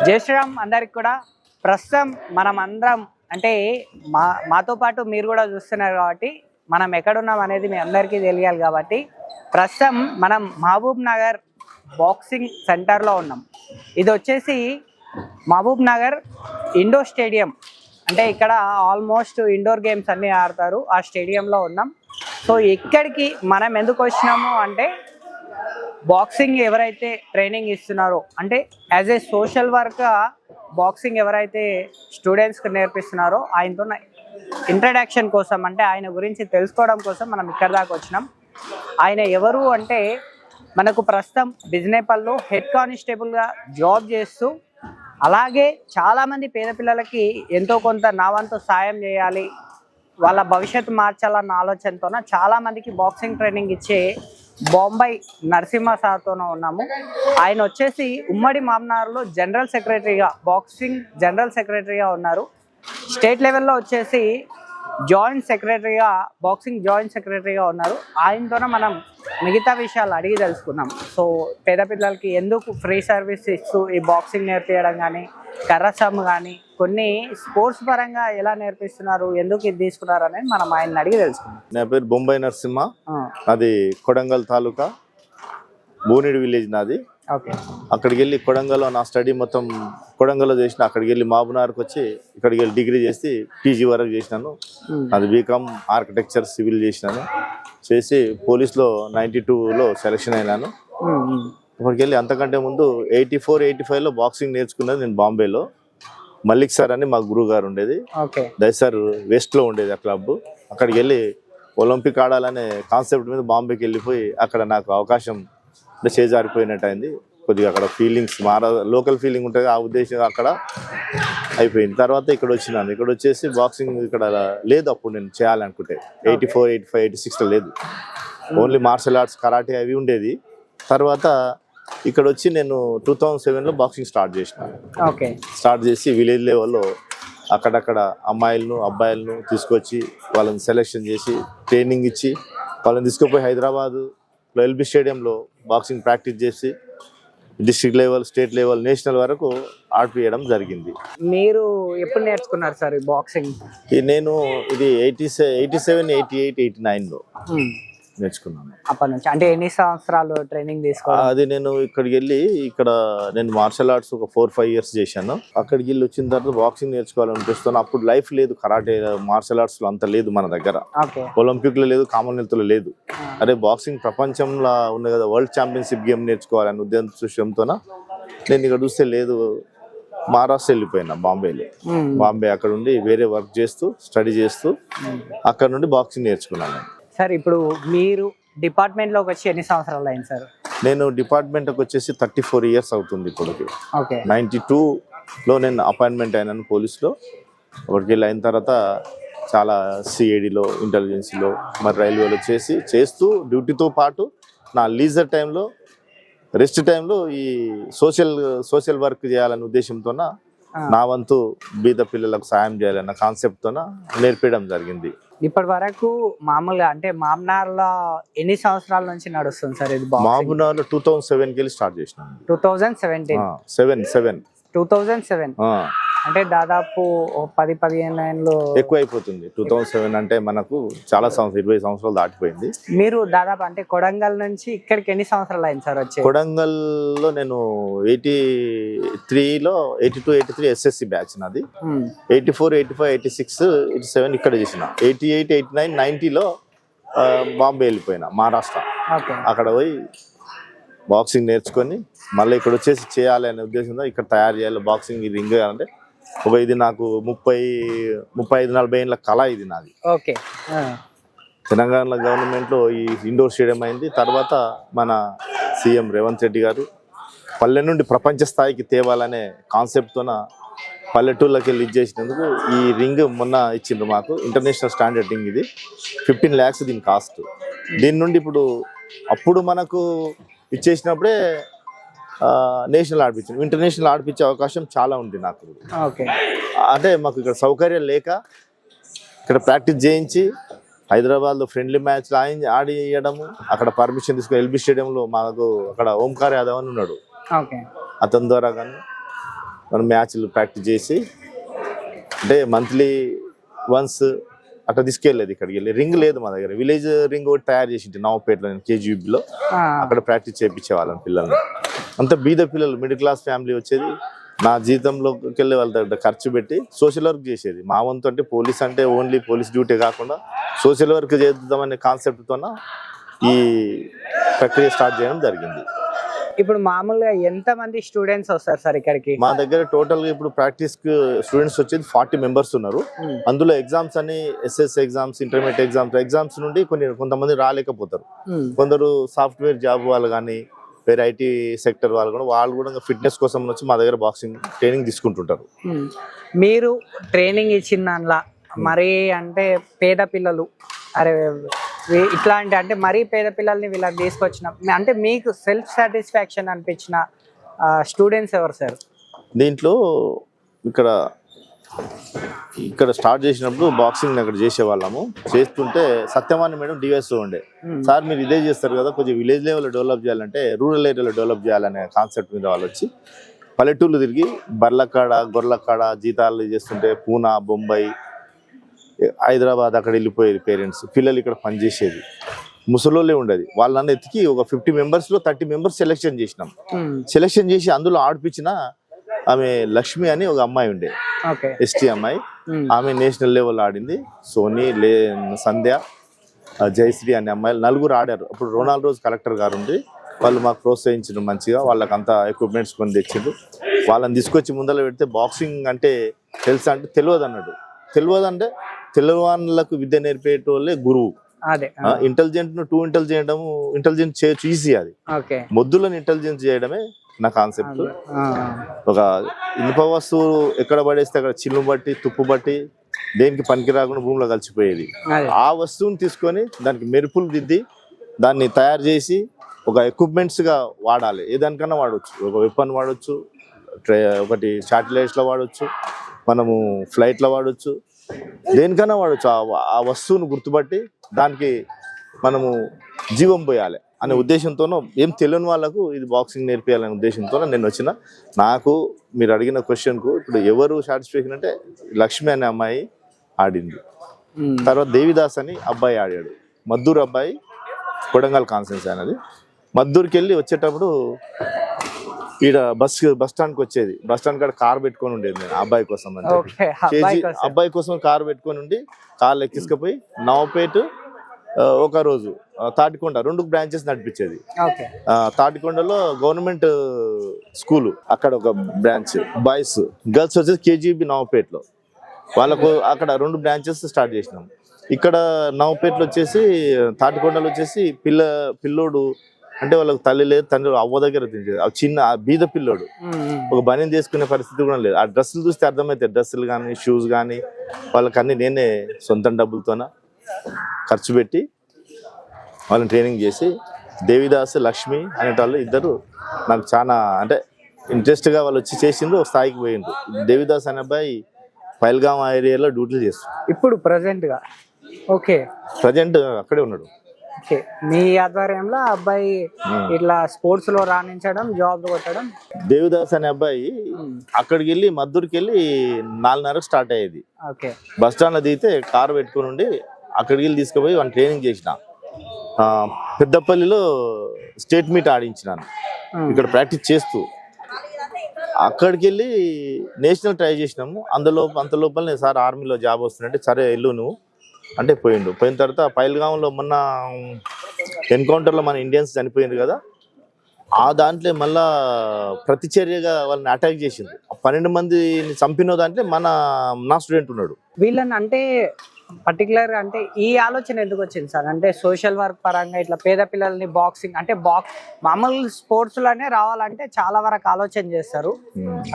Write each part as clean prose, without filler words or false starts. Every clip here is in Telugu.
జై శ్రీరామ్ అందరికి కూడా. ప్రస్తుతం మనం అందరం అంటే మాతో పాటు మీరు కూడా చూస్తున్నారు కాబట్టి మనం ఎక్కడున్నాం అనేది మీ అందరికీ తెలియాలి కాబట్టి ప్రస్తుతం మనం మహబూబ్ నగర్ బాక్సింగ్ సెంటర్లో ఉన్నాం. ఇది వచ్చేసి మహబూబ్ నగర్ ఇండోర్ స్టేడియం, అంటే ఇక్కడ ఆల్మోస్ట్ ఇండోర్ గేమ్స్ అన్నీ ఆడతారు. ఆ స్టేడియంలో ఉన్నాం. సో ఇక్కడికి మనం ఎందుకు వచ్చినాము అంటే బాక్సింగ్ ఎవరైతే ట్రైనింగ్ ఇస్తున్నారో, అంటే as a social work boxing ఎవరైతే స్టూడెంట్స్కి నేర్పిస్తున్నారో ఆయనతో ఇంట్రడక్షన్ కోసం, అంటే ఆయన గురించి తెలుసుకోవడం కోసం మనం ఇక్కడ దాకా వచ్చినాం. ఆయన ఎవరు అంటే మనకు ప్రస్తుతం బిజినేపల్లో హెడ్ కానిస్టేబుల్గా జాబ్ చేస్తూ, అలాగే చాలామంది పేద పిల్లలకి ఎంతో కొంత నా వంతు సాయం చేయాలి, వాళ్ళ భవిష్యత్తు మార్చాలన్న ఆలోచనతోన చాలామందికి బాక్సింగ్ ట్రైనింగ్ ఇచ్చే బాంబై నరసింహ సార్తోనే ఉన్నాము. ఆయన వచ్చేసి ఉమ్మడి మామ్నార్లో జనరల్ సెక్రటరీగా, బాక్సింగ్ జనరల్ సెక్రటరీగా ఉన్నారు. స్టేట్ లెవెల్లో వచ్చేసి జాయింట్ సెక్రటరీగా, బాక్సింగ్ జాయింట్ సెక్రటరీగా ఉన్నారు. ఆయనతోనే మనం మిగతా విషయాలు అడిగి తెలుసుకున్నాం. సో పేద పిల్లలకి ఎందుకు ఫ్రీ సర్వీస్ ఇస్తూ ఈ బాక్సింగ్ నేర్పించడం కానీ, కర్రసమ్ కానీ కొన్ని స్పోర్ట్స్ పరంగా ఎలా నేర్పిస్తున్నారు, ఎందుకు ఇది తీసుకున్నారు అనేది మనం ఆయన అడిగి తెలుసుకున్నాం. నా పేరు బొంబాయి నరసింహ, అది కొడంగల్ తాలూకా బోనిడి విలేజ్ నాది. ఓకే. అక్కడికి వెళ్ళి కొడంగల్లో నా స్టడీ మొత్తం కొడంగల్లో చేసిన. అక్కడికి వెళ్ళి మహబూబ్నగర్కి వచ్చి ఇక్కడికి వెళ్ళి డిగ్రీ చేసి పీజీ వరకు చేసినాను. అది బీకామ్ ఆర్కిటెక్చర్ సివిల్ చేసినాను. చేసి పోలీస్లో 92లో సెలెక్షన్ అయినాను. ఇక్కడికి వెళ్ళి అంతకంటే ముందు 84, 85లో బాక్సింగ్ నేర్చుకున్నది నేను బాంబేలో. మల్లిక్ సార్ అని మా గురువు గారు ఉండేది. దయసార్ వెస్ట్లో ఉండేది ఆ క్లబ్. అక్కడికి వెళ్ళి ఒలింపిక్ ఆడాలనే కాన్సెప్ట్ మీద బాంబేకి వెళ్ళిపోయి అక్కడ నాకు అవకాశం చేజారిపోయినట్టు అయింది. కొద్దిగా అక్కడ ఫీలింగ్స్ లోకల్ ఫీలింగ్ ఉంటుంది, ఆ ఉద్దేశం అక్కడ అయిపోయింది. తర్వాత ఇక్కడ వచ్చినాను. ఇక్కడ వచ్చేసి బాక్సింగ్ ఇక్కడ లేదు అప్పుడు నేను చేయాలనుకుంటే. 84, 85, 86లో లేదు. ఓన్లీ మార్షల్ ఆర్ట్స్, కరాటే అవి ఉండేది. తర్వాత ఇక్కడ వచ్చి నేను 2007లో బాక్సింగ్ స్టార్ట్ చేసినాను. స్టార్ట్ చేసి విలేజ్ లెవెల్లో అక్కడక్కడ అమ్మాయిలను అబ్బాయిలను తీసుకొచ్చి వాళ్ళని సెలెక్షన్ చేసి ట్రైనింగ్ ఇచ్చి వాళ్ళని తీసుకుపోయి హైదరాబాదు ఎల్బీ స్టేడియంలో బాక్సింగ్ ప్రాక్టీస్ చేసి district level, state level, national వరకు ఆడిపియడం జరిగింది. మీరు ఎప్పుడు నేర్చుకున్నారు సార్ ఈ బాక్సింగ్? నేను ఇది 87, 88, 89లో నేర్చుకున్నాను. అప్పటి నుంచి అంటే ఎన్ని సంవత్సరాలు ట్రైనింగ్ తీసుకోవాలి? అది నేను ఇక్కడికి వెళ్ళి నేను మార్షల్ ఆర్ట్స్ ఒక 4-5 ఇయర్స్ చేశాను. అక్కడికి వెళ్ళి వచ్చిన తర్వాత బాక్సింగ్ నేర్చుకోవాలనిపిస్తాను. అప్పుడు లైఫ్ లేదు, కరాటే మార్షల్ ఆర్ట్స్ లో అంత లేదు మన దగ్గర. ఒలింపిక్ లో లేదు, కామన్వెల్త్ లో లేదు. అదే బాక్సింగ్ ప్రపంచంలో ఉంది కదా, వరల్డ్ ఛాంపియన్షిప్ గేమ్ నేర్చుకోవాలని ఉద్దేశంతో నేను ఇక్కడ చూస్తే లేదు, మహారాష్ట్ర వెళ్ళిపోయినా బాంబేలో. బాంబే అక్కడ ఉండి వేరే వర్క్ చేస్తూ స్టడీ చేస్తూ అక్కడ నుండి బాక్సింగ్ నేర్చుకున్నాను. సార్ ఇప్పుడు మీరు డిపార్ట్మెంట్లోకి వచ్చి ఎన్ని సంవత్సరాలు అయింది సార్? నేను డిపార్ట్మెంట్కి వచ్చేసి 34 ఇయర్స్ అవుతుంది ఇప్పటికి. 92లో నేను అపాయింట్మెంట్ అయినాను పోలీస్లో. అక్కడికి వెళ్ళి అయిన తర్వాత చాలా సిఐడిలో, ఇంటెలిజెన్సీలో, మరి రైల్వేలో చేస్తూ డ్యూటీతో పాటు నా లీజర్ టైంలో, రెస్ట్ టైంలో ఈ సోషల్ వర్క్ చేయాలనే ఉద్దేశంతో నా వంతు బీద పిల్లలకు సాయం చేయాలన్న కాన్సెప్ట్తో నేర్పించడం జరిగింది. ఇప్పటి వరకు మామూలుగా అంటే మామ్నార్లో ఎన్ని సంవత్సరాల నుంచి నడుస్తుంది సార్ ఇది? మామ్నార్లో 2007కి వెళ్ళి స్టార్ట్ చేసినాను. 2007 అంటే దాదాపు 10-15 ఏళ్ళు ఎక్కువ అయిపోతుంది. 2007 అంటే మనకు చాలా 20 సంవత్సరాలు దాటిపోయింది. మీరు దాదాపు అంటే కొడంగల్ నుంచి ఇక్కడికి ఎన్ని సంవత్సరాలు అయింది సార్ వచ్చి? కొడంగల్లో నేను 82, 83 ఎస్ఎస్సి బ్యాచ్ నాది. 84, 85, 86, 87 ఇక్కడ చేసిన. 88, 89, 90లో బాంబే వెళ్ళిపోయినా, మహారాష్ట్ర. అక్కడ పోయి బాక్సింగ్ నేర్చుకొని మళ్ళీ ఇక్కడ వచ్చేసి చేయాలి అనే ఉద్దేశంతో ఇక్కడ తయారు చేయాలి బాక్సింగ్ రింగ్ అంటే ఇది నాకు 35-40 ఏళ్ళ కళ ఇది నాది. తెలంగాణ గవర్నమెంట్లో ఈ ఇండోర్ స్టేడియం అయింది. తర్వాత మన సీఎం రేవంత్ రెడ్డి గారు పల్లె నుండి ప్రపంచ స్థాయికి తేవాలనే కాన్సెప్ట్తోన పల్లెటూళ్ళకి వెళ్ళి ఇచ్చేసినందుకు ఈ రింగ్ మొన్న ఇచ్చిండ్రు మాకు. ఇంటర్నేషనల్ స్టాండర్డ్ రింగ్ ఇది. 15 lakhs దీని కాస్ట్. దీని నుండి అప్పుడు మనకు ఇచ్చేసినప్పుడే నేషనల్ ఆడిపించాను. ఇంటర్నేషనల్ ఆడిపించే అవకాశం చాలా ఉంది నాకు. అంటే మాకు ఇక్కడ సౌకర్యం లేక ఇక్కడ ప్రాక్టీస్ చేయించి హైదరాబాద్లో ఫ్రెండ్లీ మ్యాచ్లు ఆడియడము, అక్కడ పర్మిషన్ తీసుకుని ఎల్బీ స్టేడియంలో మాకు అక్కడ ఓంకార్ యాదవ్ అని ఉన్నాడు, అతని ద్వారా కానీ మనం మ్యాచ్లు ప్రాక్టీస్ చేసి అంటే మంత్లీ వన్స్ అట్లా తీసుకెళ్ళలేదు. ఇక్కడికి వెళ్ళి రింగ్ లేదు మా దగ్గర, విలేజ్ రింగ్ ఒకటి తయారు చేసింది నవపేటలో, నేను కేజీబీలో అక్కడ ప్రాక్టీస్ చేయించే వాళ్ళని పిల్లల్ని. అంత బీద పిల్లలు మిడిల్ క్లాస్ ఫ్యామిలీ వచ్చేది. నా జీతంలోకి వెళ్ళి వాళ్ళ దగ్గర ఖర్చు పెట్టి సోషల్ వర్క్ చేసేది. మా వంతు అంటే పోలీస్ అంటే ఓన్లీ పోలీస్ డ్యూటీ కాకుండా సోషల్ వర్క్ చేద్దామనే కాన్సెప్ట్తోన ఈ ప్రక్రియ స్టార్ట్ చేయడం జరిగింది. ఇప్పుడు మామూలుగా ఎంత మంది స్టూడెంట్స్ వస్తారు సార్ ఇక్కడికి? మా దగ్గర టోటల్ గా ఇప్పుడు ప్రాక్టీస్ కి స్టూడెంట్స్ వచ్చేది 40 మెంబర్స్ ఉన్నారు. అందులో ఎగ్జామ్స్ అని ఎస్ఎస్ ఎగ్జామ్స్, ఇంటర్మీడియట్ ఎగ్జామ్స్ నుండి కొంతమంది రాలేకపోతారు. కొందరు సాఫ్ట్వేర్ జాబ్ వాళ్ళు కానీ వేరే ఐటీ సెక్టర్ వాళ్ళు కూడా ఫిట్నెస్ కోసం వచ్చి మా దగ్గర బాక్సింగ్ ట్రైనింగ్ తీసుకుంటుంటారు. మీరు ట్రైనింగ్ ఇచ్చిన దానిలో మరి అంటే పేద పిల్లలు అరే ఇట్లాంటి అంటే మరీ పేద పిల్లల్ని వీళ్ళకి తీసుకొచ్చిన అంటే మీకు సెల్ఫ్ సాటిస్ఫాక్షన్ అనిపించిన స్టూడెంట్స్ ఎవరు సార్? దీంట్లో ఇక్కడ స్టార్ట్ చేసినప్పుడు బాక్సింగ్ అక్కడ చేసేవాళ్ళము. చేస్తుంటే సత్యవాణి మేడం డిఎస్ఓ ఉండే, సార్ మీరు ఇదే చేస్తారు కదా, కొంచెం విలేజ్ లెవెల్లో డెవలప్ చేయాలంటే రూరల్ ఏరియాలో డెవలప్ చేయాలనే కాన్సెప్ట్ మీద వాళ్ళు వచ్చి పల్లెటూర్లు తిరిగి బర్లకాడ గొర్రెలకాడ జీతాలు చేస్తుంటే పూనా, బొంబాయి, హైదరాబాద్ అక్కడ వెళ్ళిపోయేది పేరెంట్స్. పిల్లలు ఇక్కడ పనిచేసేది ముసలోళ్ళే ఉండేది. వాళ్ళని ఎత్తికి ఒక 50 మెంబర్స్లో 30 మెంబర్స్ సెలెక్షన్ చేసినాం. సెలెక్షన్ చేసి అందులో ఆడిపించిన ఆమె లక్ష్మి అని ఒక అమ్మాయి ఉండే, ఎస్టీ అమ్మాయి. ఆమె నేషనల్ లెవెల్ ఆడింది. సోనీ, సంధ్య, జయశ్రీ అనే అమ్మాయిలు 4 ఆడారు. అప్పుడు రొనాల్డ్ రోజ్ కలెక్టర్ గారు ఉండి వాళ్ళు మాకు ప్రోత్సహించారు మంచిగా. వాళ్ళకంతా ఎక్విప్మెంట్స్ కొని తెచ్చిండ్రు. వాళ్ళని తీసుకొచ్చి ముందర పెడితే బాక్సింగ్ అంటే తెలుసా అంటే తెలియదు అన్నాడు. తెలియదు అంటే తెల్లవాళ్ళకు విద్య నేర్పేటోళ్ళే గురువు. ఇంటెలిజెంట్ ను ఇంటెలిజెంట్ చేయొచ్చు, ఈజీ. అది మొద్దులను ఇంటెలిజెన్స్ చేయడమే నా కాన్సెప్ట్. ఒక ఇనుప వస్తువు ఎక్కడ పడేస్తే అక్కడ చిల్లు బట్టి తుప్పు బట్టి దేనికి పనికి రాకుండా భూమిలో కలిసిపోయేది. ఆ వస్తువుని తీసుకొని దానికి మెరుపులు దిద్ది దాన్ని తయారు చేసి ఒక ఎక్విప్మెంట్స్ గా వాడాలి. ఏదానికన్నా వాడవచ్చు, ఒక వెపన్ వాడవచ్చు, ఒకటి శాటిలైట్స్ లో వాడవచ్చు, మనము ఫ్లైట్ లో వాడవచ్చు, దేనికన్నా వాడచ్చు. ఆ వస్తువును గుర్తుపట్టి దానికి మనము జీవం పోయాలి అనే ఉద్దేశంతోనో, ఏం తెలియని వాళ్ళకు ఇది బాక్సింగ్ నేర్పియాలనే ఉద్దేశంతో నేను వచ్చిన. నాకు మీరు అడిగిన క్వశ్చన్కు ఇప్పుడు ఎవరు సాటిస్ఫాక్షన్ అంటే లక్ష్మి అనే అమ్మాయి ఆడింది. తర్వాత దేవిదాస్ అని అబ్బాయి ఆడాడు. మద్దూరు అబ్బాయి, కొడంగల్ కాన్సెన్స్ అనేది. మద్దూరుకి వెళ్ళి వచ్చేటప్పుడు ఈడ బస్ స్టాండ్కి వచ్చేది. బస్ స్టాండ్ కాడ కార్ పెట్టుకొని ఉండేది నేను అబ్బాయి కోసం అంటే. అబ్బాయి కోసం కార్ పెట్టుకొని ఉండి కార్లు ఎక్కించుకుపోయి నవపేట ఒక రోజు తాటికొండ 2 బ్రాంచెస్ నడిపించేది. తాటికొండలో గవర్నమెంట్ స్కూల్ అక్కడ ఒక బ్రాంచ్, బాయ్స్ గర్ల్స్ వచ్చేసి కేజీబీ నవపేటలో. వాళ్ళకు అక్కడ 2 బ్రాంచెస్ స్టార్ట్ చేసినాం. ఇక్కడ నవపేటలో వచ్చేసి తాటికొండలో వచ్చేసి పిల్లోడు అంటే వాళ్ళకి తల్లి లేదు, తండ్రి అవ్వ దగ్గర తింటేది. ఆ చిన్న బీద పిల్లోడు ఒక బనీని తీసుకునే పరిస్థితి కూడా లేదు. ఆ డ్రెస్సులు చూస్తే అర్థమవుతాయి. డ్రెస్సులు కానీ షూస్ కానీ వాళ్ళకన్నీ నేనే సొంతం డబ్బులతోన ఖర్చు పెట్టి వాళ్ళని ట్రైనింగ్ చేసి, దేవిదాస్, లక్ష్మి అనేటోళ్ళు ఇద్దరు నాకు చాలా అంటే ఇంట్రెస్ట్గా వాళ్ళు వచ్చి చేసిండ్రు, ఒక స్థాయికి పోయిండ్రు. దేవిదాస్ అనే అబ్బాయి పైల్గాం ఏరియాలో డ్యూటీలు చేస్తాడు ఇప్పుడు ప్రజెంట్ అక్కడే ఉన్నాడు. మీ ఆధ్వర్యంలో అబ్బాయి ఇట్లా స్పోర్ట్స్ లో రాణించడం, జాబ్ కొట్టడం. దేవిదాస్ అనే అబ్బాయి అక్కడికి వెళ్ళి మద్దూరుకి వెళ్ళి 4:30 స్టార్ట్ అయ్యేది. బస్ స్టాండ్ లో దిగితే కారు పెట్టుకుని ఉండి అక్కడికి వెళ్ళి తీసుకుపోయి వాళ్ళని ట్రైనింగ్ చేసిన. పెద్దపల్లిలో స్టేట్ మీట్ ఆడించినాను ఇక్కడ ప్రాక్టీస్ చేస్తూ. అక్కడికి వెళ్ళి నేషనల్ ట్రై చేసినాము. అంత లోపలనే సార్ ఆర్మీలో జాబ్ వస్తుందంటే సరే వెళ్ళు నువ్వు అంటే పోయిండు. పోయిన తర్వాత పైల్గాంలో మొన్న ఎన్కౌంటర్లో మన ఇండియన్స్ చనిపోయింది కదా, ఆ దాంట్లో మళ్ళా ప్రతిచర్యగా వాళ్ళని అటాక్ చేసింది. 12 మందిని చంపిన దాంట్లో నా స్టూడెంట్ ఉన్నాడు. వీళ్ళని అంటే పర్టికులర్ అంటే ఈ ఆలోచన ఎందుకు వచ్చింది సార్? అంటే సోషల్ వర్క్ పరంగా ఇట్లా పేద పిల్లల్ని బాక్సింగ్ అంటే మామూలు స్పోర్ట్స్ లోనే రావాలంటే చాలా వరకు ఆలోచన చేస్తారు.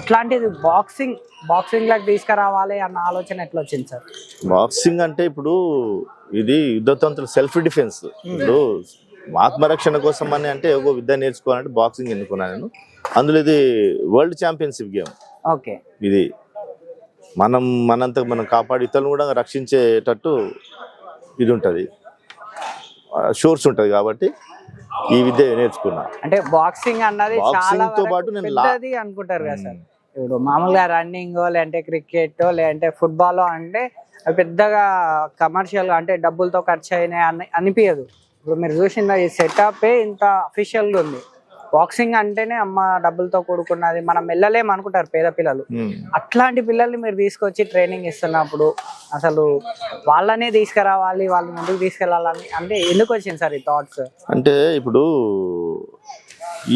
అట్లాంటిది బాక్సింగ్ లాగా తీసుకురావాలి అన్న ఆలోచన ఎట్లా వచ్చింది సార్? బాక్సింగ్ అంటే ఇప్పుడు ఇది యుద్ధతంత్ర సెల్ఫ్ డిఫెన్స్. ఇప్పుడు ఆత్మరక్షణ కోసం అని అంటే ఒక విద్య నేర్చుకోవాలంటే బాక్సింగ్ ఎన్నుకున్నాను నేను. అందులో ఇది వరల్డ్ ఛాంపియన్షిప్ గేమ్. ఇది మనం కాపాడి ఇతరులను కూడా రక్షించేటట్టు ఇది ఉంటుంది, షోర్స్ ఉంటుంది. కాబట్టి ఈ విద్య నేర్చుకున్నా. అంటే బాక్సింగ్ అన్నది బాక్సింగ్ తో పాటు నేను అనుకుంటారు కదా సార్, ఇప్పుడు మామూలుగా రన్నింగ్ లేదంటే క్రికెట్ లేదంటే ఫుట్బాల్ అంటే అవి పెద్దగా కమర్షియల్ అంటే డబ్బులతో ఖర్చు అయినాయి అనిపించదు. ఇప్పుడు మీరు చూసిన ఈ సెటప్ ఇంత అఫీషియల్గా ఉంది. బాక్సింగ్ అంటేనే అమ్మ డబ్బులతో కూడుకున్నది, మనం వెళ్ళలేము అనుకుంటారు పేద పిల్లలు. అట్లాంటి పిల్లల్ని మీరు తీసుకొచ్చి ట్రైనింగ్ ఇస్తున్నప్పుడు అసలు వాళ్ళనే తీసుకురావాలి, వాళ్ళని ముందుకు తీసుకెళ్ళాలని అంటే ఎందుకు వచ్చింది సార్ ఈ థాట్స్? అంటే ఇప్పుడు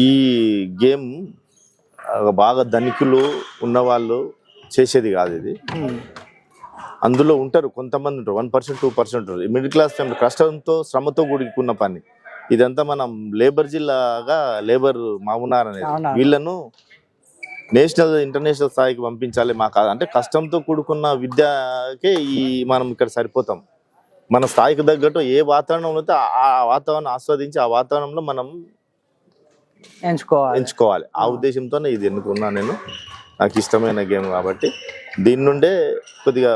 ఈ గేమ్ బాగా ధనికులు ఉన్నవాళ్ళు చేసేది కాదు ఇది. అందులో ఉంటారు కొంతమంది, ఉంటారు 1% 2% ఉంటారు. మిడిల్ క్లాస్ ఫ్యామిలీ కష్టంతో శ్రమతో కూడుకున్న పని ఇదంతా. మనం లేబర్ జిల్లాగా లేబర్ మామునార్ అనేది వీళ్ళను నేషనల్ ఇంటర్నేషనల్ స్థాయికి పంపించాలి. మాకు అంటే కష్టంతో కూడుకున్న విద్యకే మనం ఇక్కడ సరిపోతాం. మన స్థాయికి తగ్గట్టు ఏ వాతావరణంలో అయితే ఆ వాతావరణం ఆస్వాదించి ఆ వాతావరణంలో మనం ఎంచుకోవాలి. ఆ ఉద్దేశంతోనే ఇది ఎన్నుకున్నా నేను. నాకు ఇష్టమైన గేమ్ కాబట్టి దీని నుండే కొద్దిగా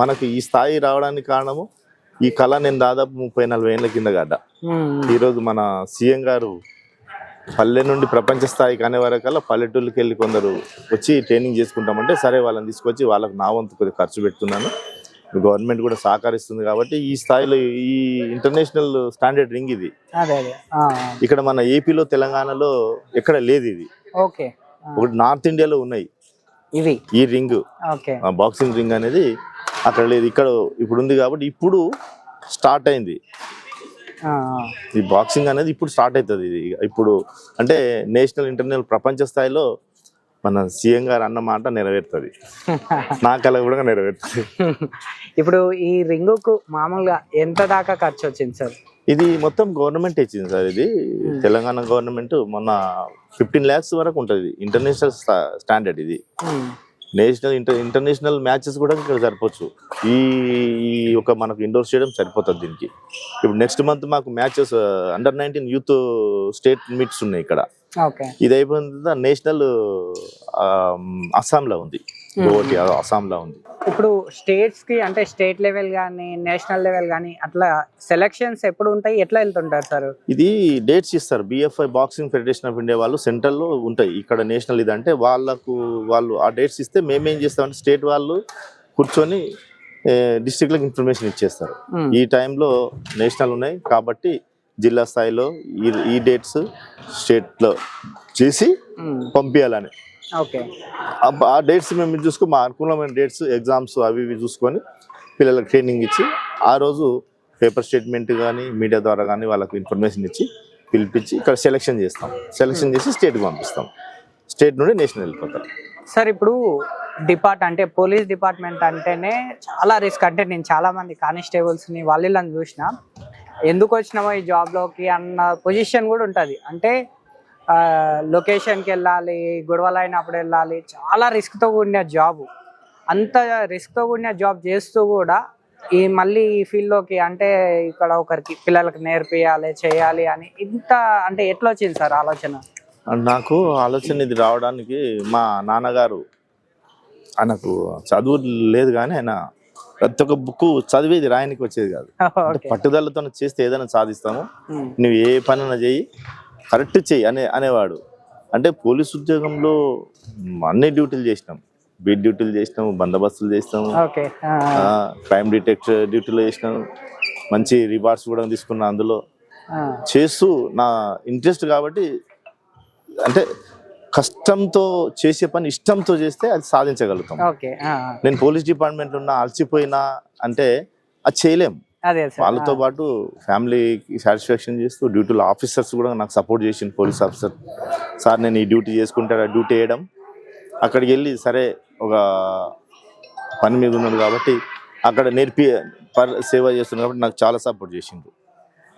మనకు ఈ స్థాయి రావడానికి కారణము ఈ కళ. నేను దాదాపు 30-40 ఏళ్ళ కింద గడ్డ. ఈరోజు మన సీఎం గారు పల్లె నుండి ప్రపంచ స్థాయికి అనే వరకల్లా పల్లెటూళ్ళకి వెళ్ళి కొందరు వచ్చి ట్రైనింగ్ చేసుకుంటామంటే సరే వాళ్ళని తీసుకొచ్చి వాళ్ళకు నా వంతు కొద్దిగా ఖర్చు పెడుతున్నాను. గవర్నమెంట్ కూడా సహకరిస్తుంది కాబట్టి ఈ స్థాయిలో ఈ ఇంటర్నేషనల్ స్టాండర్డ్ రింగ్ ఇది. ఇక్కడ మన ఏపీలో తెలంగాణలో ఎక్కడ లేదు ఇది. ఒకటి నార్త్ ఇండియాలో ఉన్నాయి ఇవి. ఈ రింగ్ బాక్సింగ్ రింగ్ అనేది అక్కడ లేదు, ఇక్కడ ఇప్పుడు ఉంది. కాబట్టి ఇప్పుడు స్టార్ట్ అయింది ఈ బాక్సింగ్ అనేది. ఇప్పుడు స్టార్ట్ అవుతుంది ఇది. ఇప్పుడు అంటే నేషనల్ ఇంటర్నేషనల్ ప్రపంచ స్థాయిలో మన సీఎం గారు అన్న మాట నెరవేరుతుంది. నా కళ కూడా నెరవేరుతుంది. ఇప్పుడు ఈ రింగుకు మామూలుగా ఎంత దాకా ఖర్చు వచ్చింది సార్? ఇది మొత్తం గవర్నమెంట్ ఇచ్చింది సార్. ఇది తెలంగాణ గవర్నమెంట్ మొన్న 15 lakhs వరకు ఉంటుంది. ఇంటర్నేషనల్ స్టాండర్డ్ ఇది. నేషనల్ ఇంటర్నేషనల్ మ్యాచెస్ కూడా ఇక్కడ సరిపోవచ్చు. ఈ ఒక మనకు ఇండోర్ స్టేడియం సరిపోతుంది దీనికి. ఇప్పుడు నెక్స్ట్ మంత్ మాకు matches Under-19 youth state meets ఉన్నాయి ఇక్కడ. ఇది అయిపోయిన తర్వాత నేషనల్ అస్సాంలో ఉంది, గోవాటి అస్సాంలో ఉంది. ఇప్పుడు స్టేట్స్ కి అంటే స్టేట్ లెవెల్ కానీ నేషనల్ లెవెల్ కానీ అట్లా సెలక్షన్స్ ఎప్పుడు ఉంటాయి, ఎట్లా వెళ్తుంటారు సార్? ఇది డేట్స్ ఇస్తారు. BFI boxing federation of India వాళ్ళు సెంట్రల్లో ఉంటాయి. ఇక్కడ నేషనల్ ఇది అంటే వాళ్ళు ఆ డేట్స్ ఇస్తే మేమేం చేస్తామంటే స్టేట్ వాళ్ళు కూర్చొని డిస్ట్రిక్ట్లకు ఇన్ఫర్మేషన్ ఇచ్చేస్తారు. ఈ టైంలో నేషనల్ ఉన్నాయి కాబట్టి జిల్లా స్థాయిలో ఈ డేట్స్ స్టేట్లో చేసి పంపించాలని. ఆ డేట్స్ మేము చూసుకొని మా అనుకూలమైన డేట్స్ ఎగ్జామ్స్ అవి ఇవి చూసుకొని పిల్లలకు ట్రైనింగ్ ఇచ్చి ఆ రోజు పేపర్ స్టేట్మెంట్ కానీ మీడియా ద్వారా కానీ వాళ్ళకు ఇన్ఫర్మేషన్ ఇచ్చి పిలిపించి ఇక్కడ సెలెక్షన్ చేస్తాం. సెలెక్షన్ చేసి స్టేట్కి పంపిస్తాం. స్టేట్ నుండి నేషనల్ వెళ్ళిపోతారు. సార్ ఇప్పుడు అంటే పోలీస్ డిపార్ట్మెంట్ అంటేనే చాలా రిస్క్. అంటే నేను చాలా మంది కానిస్టేబుల్స్ని వాళ్ళని చూసిన, ఎందుకు వచ్చినామో ఈ జాబ్లోకి అన్న పొజిషన్ కూడా ఉంటుంది. అంటే లొకేషన్కి వెళ్ళాలి, గొడవలు అయినప్పుడు వెళ్ళాలి, చాలా రిస్క్తో కూడిన జాబు. అంత రిస్క్తో కూడిన జాబ్ చేస్తూ కూడా మళ్ళీ ఈ ఫీల్డ్లోకి అంటే ఇక్కడ ఒకరికి పిల్లలకి నేర్పియాలి చేయాలి అని ఇంత అంటే ఎట్లా వచ్చింది సార్ ఆలోచన? నాకు ఆలోచన ఇది రావడానికి మా నాన్నగారు, ఆయనకు చదువు లేదు కానీ ఆయన ప్రతి ఒక్క బుక్ చదివేది రాయనికి వచ్చేది కాదు. పట్టుదలతో చేస్తే ఏదైనా సాధిస్తాము, నువ్వు ఏ పనైనా చెయ్యి, కరెక్ట్ చెయ్యి అనేవాడు. అంటే పోలీస్ ఉద్యోగంలో అన్ని డ్యూటీలు చేసినాం. బీట్ డ్యూటీలు చేసినాము, బందోబస్తులు చేసినాము, క్రైమ్ డిటెక్టర్ డ్యూటీలో చేసినాము, మంచి రివార్డ్స్ కూడా తీసుకున్నా. అందులో చేస్తూ నా ఇంట్రెస్ట్ కాబట్టి అంటే కష్టంతో చేసే పని ఇష్టంతో చేస్తే అది సాధించగలుగుతాం. నేను పోలీస్ డిపార్ట్మెంట్ ఉన్నా అలసిపోయినా అంటే అది చేయలేం. వాళ్ళతో పాటు ఫ్యామిలీకి సాటిస్ఫాక్షన్ చేస్తూ డ్యూటీలో ఆఫీసర్స్ కూడా నాకు సపోర్ట్ చేసింది. పోలీస్ ఆఫీసర్ సార్ నేను ఈ డ్యూటీ చేసుకుంటే ఆ డ్యూటీ వేయడం, అక్కడికి వెళ్ళి సరే ఒక పని మీద ఉన్నాడు కాబట్టి అక్కడ సేవ చేస్తున్నాడు కాబట్టి నాకు చాలా సపోర్ట్ చేసిండు.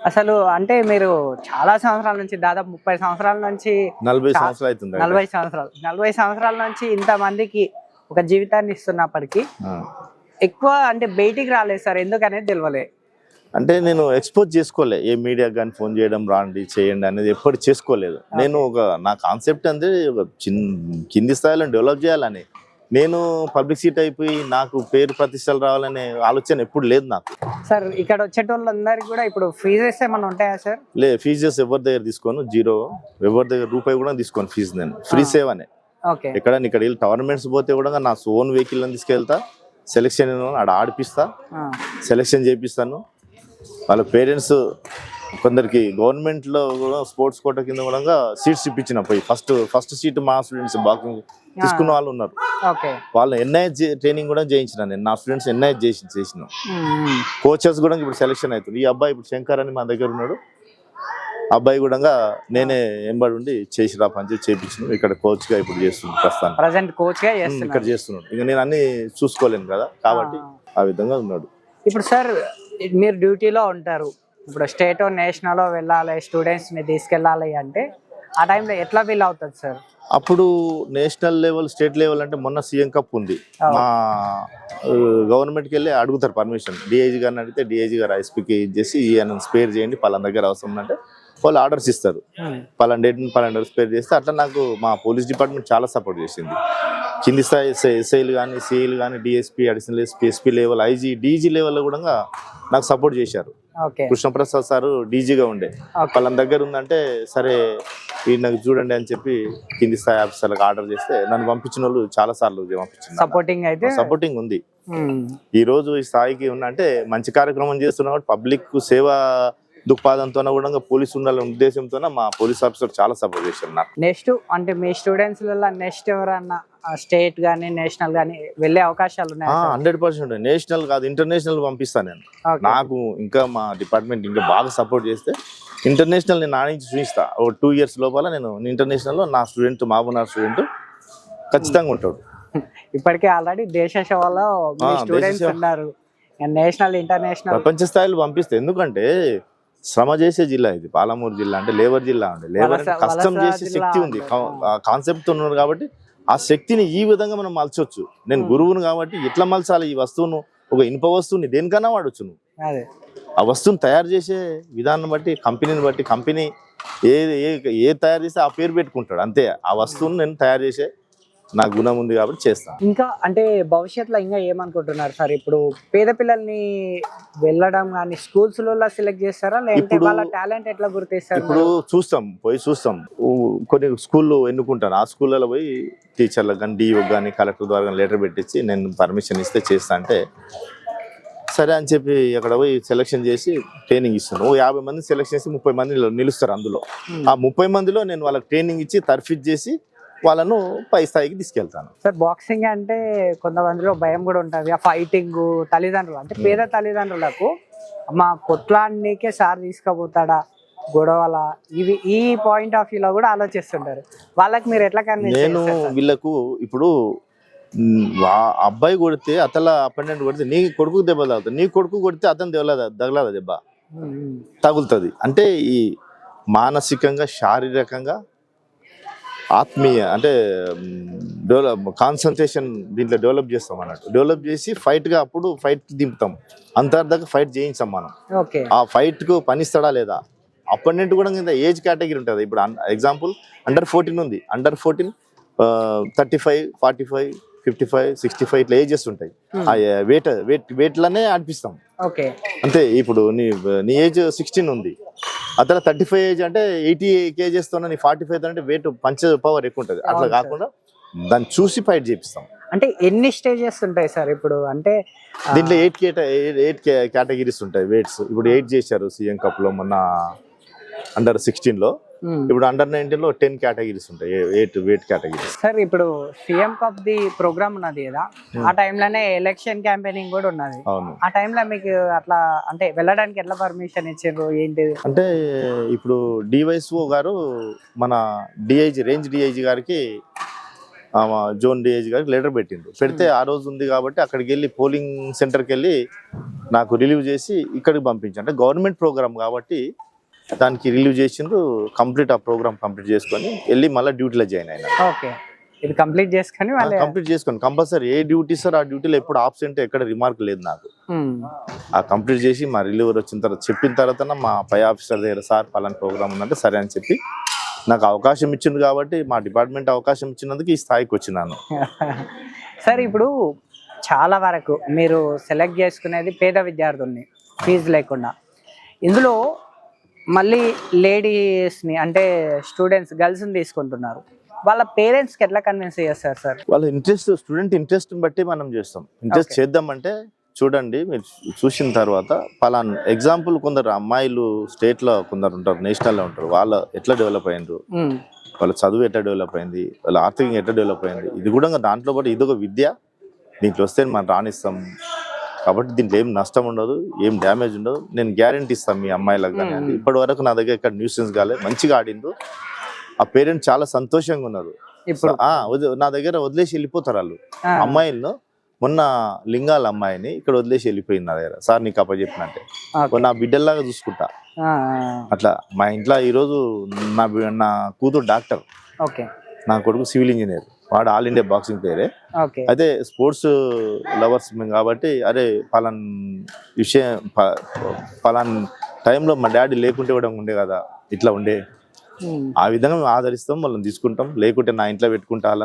అసలు అంటే మీరు చాలా సంవత్సరాల నుంచి దాదాపు 30 సంవత్సరాల నుంచి 40 సంవత్సరాలు అవుతుంది. 40 సంవత్సరాల నుంచి ఇంతమందికి ఒక జీవితాన్ని ఇస్తున్నప్పటికీ ఎక్కువ అంటే బయటికి రాలేదు సార్, ఎందుకనేది తెలియలే. అంటే నేను ఎక్స్పోజ్ చేసుకోలే, ఏ మీడియా కానీ ఫోన్ చేయడం రాండి చేయండి అనేది ఎప్పుడు చేసుకోలేదు. నేను నా కాన్సెప్ట్ అంటే ఒక కింది స్థాయిలో డెవలప్ చేయాలని. నేను పబ్లిక్ సీట్ అయిపోయి నాకు పేరు ప్రతిష్టలు రావాలనే ఆలోచన ఎప్పుడు లేదు నాకు. సార్ ఇక్కడ వచ్చేటోళ్ళందరికీ కూడా ఇప్పుడు ఫీజెస్ ఏమైనా ఉంటాయా సార్? ఫీజెస్ ఎవరి దగ్గర తీసుకోను, జీరో. ఎవరి దగ్గర రూపాయి కూడా తీసుకోను ఫీజు. నేను ఫ్రీ సేవనే. ఓకే. ఎక్కడైనా ఇక్కడ వెళ్ళి టోర్నమెంట్స్ పోతే కూడా నా ఓన్ వెహికల్ తీసుకెళ్తా, సెలెక్షన్ ఆడ ఆడిపిస్తా, సెలెక్షన్ చేపిస్తాను. వాళ్ళ పేరెంట్స్ కొందరికి గవర్నమెంట్లో కూడా స్పోర్ట్స్ కోట కింద కూడా సీట్స్ ఇప్పించిన పోయి ఫస్ట్ సీట్ మా స్టూడెంట్స్ బాగా తీసుకున్న వాళ్ళు ఉన్నారు. వాళ్ళు ఎన్ఐఎస్ ట్రైనింగ్ కూడా చేయించిన నేను, నా స్టూడెంట్స్ ఎన్ఐఎస్ చేసిన కోచెస్ కూడా ఇప్పుడు సెలెక్షన్ అవుతుంది. ఈ అబ్బాయి ఇప్పుడు శంకర్ అని మా దగ్గర ఉన్నాడు, అబ్బాయి కూడా నేనే ఎంబడి ఉండి చేసి రా పని చేయించిన, ఇక్కడ కోచ్ గా ఇప్పుడు చేస్తున్నాను ప్రస్తుతానికి, ప్రెజెంట్ కోచ్ గా ఇక్కడ చేస్తున్నాడు. ఇక నేను అన్ని చూసుకోలేను కదా కాబట్టి ఆ విధంగా ఉన్నాడు. ఇప్పుడు సార్ మీరు డ్యూటీలో ఉంటారు, ఇప్పుడు స్టేట్ నేషనల్ వెళ్ళాలి, స్టూడెంట్స్ ని తీసుకెళ్ళాలి అంటే ఆ టైంలో ఎట్లా ఫీల్ అవుతుంది సార్? అప్పుడు నేషనల్ లెవెల్, స్టేట్ లెవెల్ అంటే మొన్న సీఎం కప్ ఉంది, మా గవర్నమెంట్కి వెళ్ళి అడుగుతారు పర్మిషన్. డిఐజీ గారిని అడిగితే డిఐజీ గారు ఐఎస్పీకి ఇచ్చేసి ఈయన స్పేర్ చేయండి, పలానా దగ్గర అవసరం అంటే వాళ్ళు ఆర్డర్స్ ఇస్తారు, పలానా డేట్ని పలానా స్పేర్ చేస్తే. అట్లా నాకు మా పోలీస్ డిపార్ట్మెంట్ చాలా సపోర్ట్ చేసింది. కింది స్థాయి ఎస్ఐలు కానీ, సిఐలు కానీ, DSP, additional SP, SP level, IG, DG లెవెల్లో కూడా నాకు సపోర్ట్ చేశారు. కృష్ణప్రసాద్ సార్ డీజీగా ఉండే, వాళ్ళ దగ్గర ఉందంటే సరే ఈ నాకు చూడండి అని చెప్పి కింది స్థాయి ఆఫీసర్లకు ఆర్డర్ చేస్తే నన్ను పంపించిన వాళ్ళు చాలా సార్లు పంపించిన సపోర్టింగ్ ఉంది. ఈ రోజు ఈ స్థాయికి ఉన్నా అంటే మంచి కార్యక్రమం చేస్తున్నా, పబ్లిక్ సేవ దృక్పాదంతో కూడా పోలీసు ఉండాలనే ఉద్దేశంతో మా పోలీస్ ఆఫీసర్ చాలా సపోర్ట్ చేశారు నాకు. నెక్స్ట్ అంటే మీ స్టూడెంట్స్ నెక్స్ట్ ఎవరన్నా స్టేట్ గానీ నేషనల్ గానీ వెళ్ళే అవకాశాలు ఉన్నాయి? 100% నేషనల్ కాదు ఇంటర్నేషనల్ పంపిస్తాను నేను. నాకు ఇంకా మా డిపార్ట్మెంట్ ఇంకా బాగా సపోర్ట్ చేస్తే ఇంటర్నేషనల్ నేను ఆడించి చూపిస్తా. ఓ 2 years లోపల నేను ఇంటర్నేషనల్ లో నా స్టూడెంట్, మహబూబ్నగర్ స్టూడెంట్ ఖచ్చితంగా ఉంటాడు. ఇప్పటికే ఆల్రెడీ దేశ సేవలో స్టూడెంట్స్ ఉన్నారు, నేషనల్ ఇంటర్నేషనల్ ప్రపంచ స్థాయిలో పంపిస్తే. ఎందుకంటే శ్రమ చేసే జిల్లా ఇది, పాలమూరు జిల్లా అంటే లేబర్ జిల్లా ఉంది. లేబర్ కష్టం చేసే శక్తి ఉంది, కాన్సెప్ట్ ఉన్నారు కాబట్టి ఆ శక్తిని ఈ విధంగా మనం మలచొచ్చు. నేను గురువును కాబట్టి ఎట్లా మలచాలి ఈ వస్తువును, ఒక ఇనుప వస్తువుని దేనికన్నా వాడచ్చు నువ్వు. ఆ వస్తువుని తయారు చేసే విధానం బట్టి, కంపెనీని బట్టి, కంపెనీ ఏ తయారు చేస్తే ఆ పేరు పెట్టుకుంటాడు అంతే. ఆ వస్తువుని నేను తయారు చేసే నా గుణం ఉంది కాబట్టి చేస్తాను. ఇంకా అంటే భవిష్యత్తులో ఇంకా ఏమనుకుంటున్నారు సార్? ఇప్పుడు పేద పిల్లల్ని వెళ్ళడం కానీ స్కూల్స్ లో సెలెక్ట్ చేస్తారా, లేకపోతే వాళ్ళ టాలెంట్ ఎట్లా గుర్తిస్తారు? ఇప్పుడు చూస్తాం కొన్ని స్కూల్లో ఎన్నుకుంటాను, ఆ స్కూళ్ళలో పోయి టీచర్లకు కానీ, డిఓ కానీ, కలెక్టర్ ద్వారా కానీ లెటర్ పెట్టించి నేను పర్మిషన్ ఇస్తే చేస్తా అంటే సరే అని చెప్పి అక్కడ పోయి సెలెక్షన్ చేసి ట్రైనింగ్ ఇస్తాను. 50 మంది సెలెక్షన్ చేసి 30 మంది నిలుస్తారు. అందులో ఆ 30 మందిలో నేను వాళ్ళకి ట్రైనింగ్ ఇచ్చి తర్ఫీజ్ చేసి వాళ్ళను పై స్థాయికి తీసుకెళ్తాను. సార్ బాక్సింగ్ అంటే కొంతమందిలో భయం కూడా ఉంటుంది, ఆ ఫైటింగ్. తల్లిదండ్రులు అంటే పేద తల్లిదండ్రులకు మా కొట్లాడికే సార్ తీసుకుపోతాడా గొడవల, ఇవి ఈ పాయింట్ ఆఫ్ వ్యూలో కూడా ఆలోచిస్తుంటారు. వాళ్ళకి మీరు ఎట్లా కన్విన్స్? నేను వీళ్ళకు ఇప్పుడు అబ్బాయి కొడితే అతల అపెండెంట్ కొడితే నీ కొడుకు దెబ్బ తగులుతుంది, నీ కొడుకు కొడితే అతను తగలదా దెబ్బ తగులుతుంది. అంటే ఈ మానసికంగా, శారీరకంగా, ఆత్మీయ అంటే కాన్సన్ట్రేషన్ దీంట్లో డెవలప్ చేస్తాం అన్నట్టు. డెవలప్ చేసి ఫైట్గా అప్పుడు ఫైట్ దింపుతాం, అంతర్దాకా ఫైట్ చేయించాం మనం. ఆ ఫైట్కు పనిస్తాడా లేదా? అపోనెంట్ కూడా ఏజ్ కేటగిరీ ఉంటుంది. ఇప్పుడు ఎగ్జాంపుల్ Under 14 ఉంది, Under 14 35, 45, 55, 65 ఇట్లా ఏజెస్ ఉంటాయి. ఆ వెయిట్లనే ఆడిపిస్తాం అంతే. ఇప్పుడు నీ ఏజ్ 16 ఉంది, అతను 35 ఏజ్ అంటే 80 kgs తో, నీ 45 అంటే వెయిట్ పంచ పవర్ ఎక్కువ ఉంటుంది. అట్లా కాకుండా దాన్ని చూసి ఫైట్ చేపిస్తాం. అంటే ఎన్ని స్టేజెస్ ఉంటాయి సార్? ఇప్పుడు అంటే దీంట్లో 8 కేటగిరీస్ ఉంటాయి వెయిట్స్. ఇప్పుడు 8 చేశారు సీఎం కప్ లో మొన్న Under 16 లో. ఇప్పుడు Under 19 లో 10 కేటగిరీస్ ఉంటాయి, 8 వెయిట్ కేటగిరీస్. సార్ ఇప్పుడు సీఎం కప్ ది ప్రోగ్రామ్ ఉన్నది కదా, ఆ టైంలోనే ఎలక్షన్ క్యాంపెయినింగ్ కూడా ఉన్నది. ఆ టైంలో మీకు అట్లా అంటే వెళ్ళడానికి ఎట్లా పర్మిషన్ ఇచ్చారు ఏంటి? అంటే ఇప్పుడు డివైఎస్ఓ గారు మన డిఐజీ, రేంజ్ డిఐజీ గారికి, జోన్ డిఐజీ గారికి లెటర్ పెట్టిండ్రు. పెడితే ఆ రోజు ఉంది కాబట్టి అక్కడికి వెళ్ళి పోలింగ్ సెంటర్కి వెళ్ళి నాకు రిలీవ్ చేసి ఇక్కడికి పంపించారు. అంటే గవర్నమెంట్ ప్రోగ్రామ్ కాబట్టి దానికి రిలీవ్ చేసిండ్రు. కంప్లీట్ ఆ ప్రోగ్రామ్ కంప్లీట్ చేసుకొని వెళ్ళి మళ్ళీ డ్యూటీలో జాయిన్ అయినా. ఇది కంప్లీట్ చేసుకొని కంపల్సరీ ఏ డ్యూటీ సార్ ఆ డ్యూటీలో ఎప్పుడు ఆబ్సెంట్ ఎక్కడ రిమార్క్ లేదు నాకు. ఆ కంప్లీట్ చేసి మా రిలీవర్ వచ్చిన తర్వాత చెప్పిన తర్వాత మా పై ఆఫీసర్ దగ్గర సార్ పలానా ప్రోగ్రామ్ ఉందంటే సరే అని చెప్పి నాకు అవకాశం ఇచ్చింది కాబట్టి, మా డిపార్ట్మెంట్ అవకాశం ఇచ్చినందుకు ఈ స్థాయికి వచ్చినాను. సార్ ఇప్పుడు చాలా వరకు మీరు సెలెక్ట్ చేసుకునేది పేద విద్యార్థుల్ని ఫీజు లేకుండా. ఇందులో మళ్ళీ లేడీస్ని అంటే స్టూడెంట్స్, గర్ల్స్ని తీసుకుంటున్నారు. వాళ్ళ పేరెంట్స్కి ఎట్లా కన్విన్స్ చేస్తారు సార్? వాళ్ళ ఇంట్రెస్ట్, స్టూడెంట్ ఇంట్రెస్ట్ బట్టి మనం చేస్తాం. ఇంట్రెస్ట్ చేద్దామంటే చూడండి, మీరు చూసిన తర్వాత పలానా ఎగ్జాంపుల్, కొందరు అమ్మాయిలు స్టేట్లో కొందరు ఉంటారు, నేషనల్లో ఉంటారు, వాళ్ళు ఎట్లా డెవలప్ అయ్యారు, వాళ్ళ చదువు ఎట్లా డెవలప్ అయింది, వాళ్ళ ఆర్థికంగా ఎట్లా డెవలప్ అయింది, ఇది కూడా దాంట్లో పాటు ఇదొక విద్య, దీంట్లో వస్తే మనం రాణిస్తాం. కాబట్టి దీంట్లో ఏం నష్టం ఉండదు, ఏం డ్యామేజ్ ఉండదు, నేను గ్యారెంటీ ఇస్తాను మీ అమ్మాయిలకు కానీ. ఇప్పటి వరకు నా దగ్గర ఇక్కడ న్యూసెన్స్ కాలేదు, మంచిగా ఆడిండ్రు, ఆ పేరెంట్స్ చాలా సంతోషంగా ఉన్నారు. ఇప్పుడు నా దగ్గర వదిలేసి వెళ్ళిపోతారు వాళ్ళు. అమ్మాయిలను మొన్న లింగాల అమ్మాయిని ఇక్కడ వదిలేసి వెళ్ళిపోయింది నా దగ్గర, సార్ నీకు అప్పచెప్పినట్టే నా బిడ్డల్లాగా చూసుకుంటా అట్లా. మా ఇంట్లో ఈరోజు నా కూతురు డాక్టర్, నా కొడుకు సివిల్ ఇంజనీర్, వాడు ఆల్ ఇండియా బాక్సింగ్ ప్లేయరే. అయితే స్పోర్ట్స్ లవర్స్ మేము కాబట్టి, అరే పలాన్ విషయం పలాన్ టైంలో మా డాడీ లేకుంటే కూడా ఉండే కదా, ఇట్లా ఉండే, ఆ విధంగా మేము ఆదరిస్తాం, వాళ్ళని తీసుకుంటాం. లేకుంటే నా ఇంట్లో పెట్టుకుంటా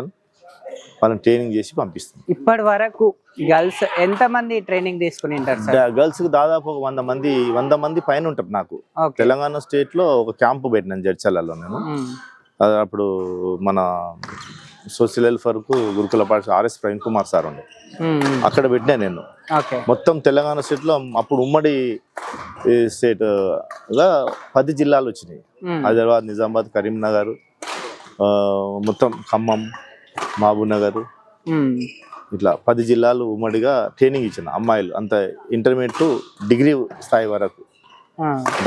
వాళ్ళని ట్రైనింగ్ చేసి పంపిస్తాం. ఇప్పటి వరకు గర్ల్స్ ఎంత మంది ట్రైనింగ్ తీసుకుని ఉంటారు సార్? గర్ల్స్ కి దాదాపు ఒక 100 మంది పైన ఉంటారు. నాకు తెలంగాణ స్టేట్ లో ఒక క్యాంపు పెట్టినాను జడ్చర్లలో నేను. అప్పుడు మన సోషల్ వెల్ఫేర్ కు గురుకుల పాఠశాల ఆర్ఎస్ ప్రవీణ్ కుమార్ సార్ ఉండే, అక్కడ పెట్టినా నేను. మొత్తం తెలంగాణ స్టేట్ లో అప్పుడు ఉమ్మడి స్టేట్ గా 10 జిల్లాలు వచ్చినాయి. హైదరాబాద్, నిజామాబాద్, కరీంనగర్, మొత్తం ఖమ్మం, మహబూబ్ నగర్, ఇట్లా 10 జిల్లాలు ఉమ్మడిగా ట్రైనింగ్ ఇచ్చిన అమ్మాయిలు, అంత ఇంటర్మీడియట్ టు డిగ్రీ స్థాయి వరకు.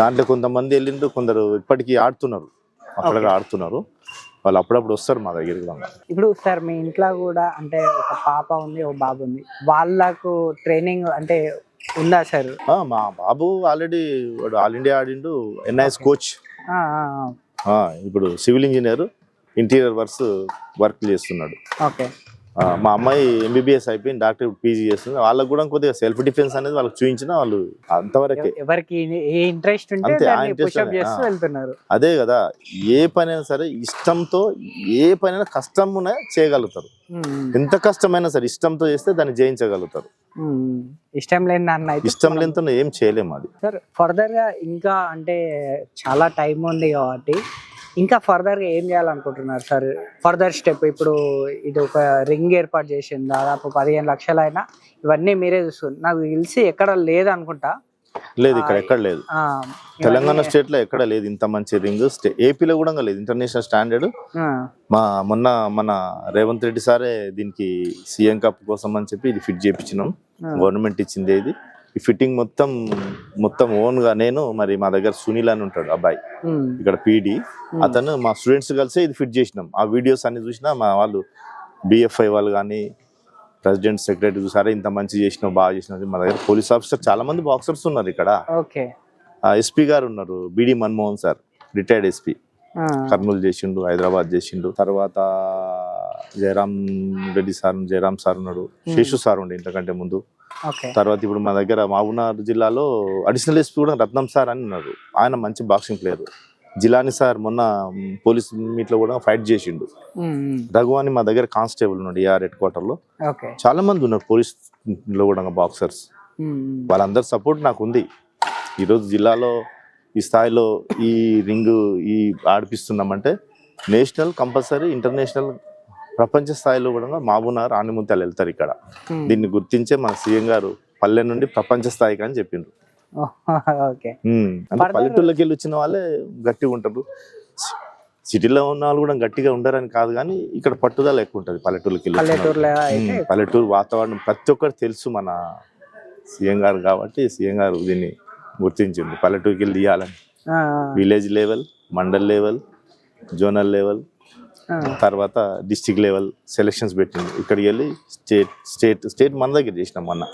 దాంట్లో కొంతమంది వెళ్ళిండ్రు, కొందరు ఇప్పటికీ ఆడుతున్నారు, అక్కడ ఆడుతున్నారు. వాళ్ళు అప్పుడప్పుడు వస్తారు మా దగ్గరికి. ఇప్పుడు సార్ మీ ఇంట్లో కూడా అంటే ఒక పాప ఉంది, ఒక బాబు ఉంది, వాళ్ళకు ట్రైనింగ్ అంటే ఉందా సార్? మా బాబు ఆల్రెడీ వాడు ఆల్ ఇండియా ఆడిండు, ఎన్ఐఎస్ కోచ్, ఇప్పుడు సివిల్ ఇంజనీర్, ఇంటీరియర్ వర్క్ చేస్తున్నాడు. మా అమ్మాయి ఎంబీబీఎస్ అయిపోయింది, డాక్టర్ పీజీ చేస్తుంది. వాళ్ళకి కూడా కొద్దిగా సెల్ఫ్ డిఫెన్స్ అనేది వాళ్ళకి చూపించిన వాళ్ళు అంతవరకే. ఎవరికి ఏ ఇంట్రెస్ట్ ఉంటే వెళ్తున్నారు. అదే కదా, ఏ పనైనా సరే ఇష్టంతో, ఏ పనైనా కష్టమునే చేయగలుగుతారు. ఎంత కష్టమైనా సరే ఇష్టంతో చేస్తే దాన్ని జయించగలుగుతారు. ఇష్టం లేనితో ఏం చేయలేము. అది సార్ ఫర్దర్ గా ఇంకా అంటే చాలా టైం ఉంది కాబట్టి ఇంకా ఫర్దర్ గా ఏం చేయాలనుకుంటున్నారు సార్? ఫర్దర్ స్టెప్, ఇప్పుడు ఇది ఒక రింగ్ ఏర్పాటు చేసింది, దాదాపు 15 లక్షలు అయినా ఇవన్నీ మీరే చూస్తున్నారు. నాకు తెలిసి ఎక్కడ లేదు అనుకుంటా. లేదు, ఇక్కడ ఎక్కడ లేదు, తెలంగాణ స్టేట్ లో ఎక్కడ లేదు ఇంత మంచి రింగ్. ఏపీలో కూడా లేదు, ఇంటర్నేషనల్ స్టాండర్డ్. మన రేవంత్ రెడ్డి సారే దీనికి సీఎం కప్ కోసం అని చెప్పి ఇది ఫిట్ చేయించినాం, గవర్నమెంట్ ఇచ్చింది. ఇది ఈ ఫిట్టింగ్ మొత్తం ఓన్ గా నేను, మరి మా దగ్గర సునీల్ అని ఉంటాడు అబ్బాయి, ఇక్కడ పీడి, అతను మా స్టూడెంట్స్ కలిసి ఇది ఫిట్ చేసినాం. ఆ వీడియోస్ అన్ని చూసినా మా వాళ్ళు బిఎఫ్ఐ వాళ్ళు కానీ, ప్రెసిడెంట్, సెక్రటరీ చూసారా ఇంత మంచి చేసినావు, బాగా చేసినావు. మా దగ్గర పోలీస్ ఆఫీసర్ చాలా మంది బాక్సర్స్ ఉన్నారు ఇక్కడ. ఎస్పీ గారు ఉన్నారు, BD Manmohan sir, retired SP, Kurnool చేసిండు, హైదరాబాద్ చేసిండు. తర్వాత జయరామ్ సార్ ఉన్నాడు, శేషు సార్ ఉండే ఇంతకంటే ముందు. తర్వాత ఇప్పుడు మా దగ్గర మహబూబ్నగర్ జిల్లాలో అడిషనల్ ఎస్పీ కూడా రత్నం సార్ అని ఉన్నారు, ఆయన మంచి బాక్సింగ్ ప్లేయర్. జిలాని సార్ మొన్న పోలీస్ మీట్ లో కూడా ఫైట్ చేసిండు. రఘువాని మా దగ్గర కానిస్టేబుల్ ఉన్నాడు ఏఆర్ హెడ్ క్వార్టర్ లో. చాలా మంది ఉన్నారు పోలీస్ లో కూడా బాక్సర్స్. వాళ్ళందరి సపోర్ట్ నాకు ఉంది. ఈరోజు జిల్లాలో ఈ స్థాయిలో ఈ రింగ్ ఆడిపిస్తున్నామంటే నేషనల్, కంపల్సరీ ఇంటర్నేషనల్, ప్రపంచ స్థాయిలో కూడా మహబూబ్నగర్, ఆనిముత్యాలు వెళ్తారు ఇక్కడ. దీన్ని గుర్తించే మన సీఎం గారు పల్లె నుండి ప్రపంచ స్థాయికి అని చెప్పిండ్రు. అంటే పల్లెటూళ్ళకి వెళ్ళి వచ్చిన వాళ్ళే గట్టిగా ఉంటారు, సిటీలో ఉన్న వాళ్ళు కూడా గట్టిగా ఉండరని కాదు, కానీ ఇక్కడ పట్టుదల ఎక్కువ ఉంటుంది పల్లెటూళ్ళకి వెళ్ళి. పల్లెటూరు వాతావరణం ప్రతి ఒక్కరు తెలుసు మన సీఎం గారు కాబట్టి సీఎం గారు దీన్ని గుర్తించింది, పల్లెటూరుకి వెళ్ళి తీయాలని. Village level, mandal level, zonal level, తర్వాత డిస్ట్రిక్ట్ లెవెల్ సెలక్షన్స్ పెట్టింది. ఇక్కడికి వెళ్ళి స్టేట్ మన దగ్గర చేసినాం మొన్న.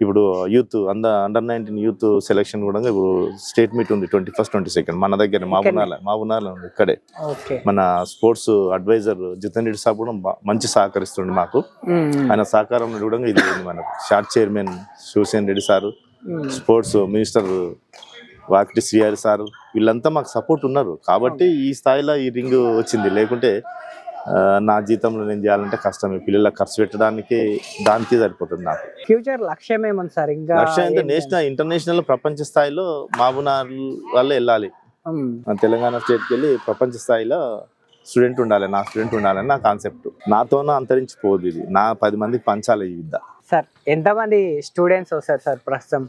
ఇప్పుడు యూత్ అండర్ 19 యూత్ సెలక్షన్ కూడా ఇప్పుడు స్టేట్ మీట్ ఉంది 21st, 22nd మన దగ్గర మహబూబ్నగర్ ఉంది. ఇక్కడే మన స్పోర్ట్స్ అడ్వైజర్ జితన్ రెడ్డి సాబ్ కూడా మంచి సహకరిస్తుండే మాకు. ఆయన సహకారం కూడా ఇది మన షార్ట్ chairman Shivasena Reddy sir, sports minister Vakiti Srihari sir, వీళ్ళంతా మాకు సపోర్ట్ ఉన్నారు కాబట్టి ఈ స్థాయిలో ఈ రింగ్ వచ్చింది. లేకుంటే నా జీతంలో నేను చేయాలంటే కష్టమే, పిల్లలకు ఖర్చు పెట్టడానికి దానికి సరిపోతుంది. నాకు ఫ్యూచర్ లక్ష్యం ఏమన్నా సార్? ఇంకా లక్ష్యం అంటే నేషనల్, ఇంటర్నేషనల్, ప్రపంచ స్థాయిలో మహబూబ్నగర్ వల్ల వెళ్ళాలి. తెలంగాణ స్టేట్కి వెళ్ళి ప్రపంచ స్థాయిలో స్టూడెంట్ ఉండాలి, నా స్టూడెంట్ ఉండాలని నా కాన్సెప్ట్. నాతోనూ అంతరించిపోదు ఇది, నా 10 మందికి పంచాలి ఈ విద్య. సార్ ఎంతమంది స్టూడెంట్స్ వస్తారు సార్ ప్రస్తుతం?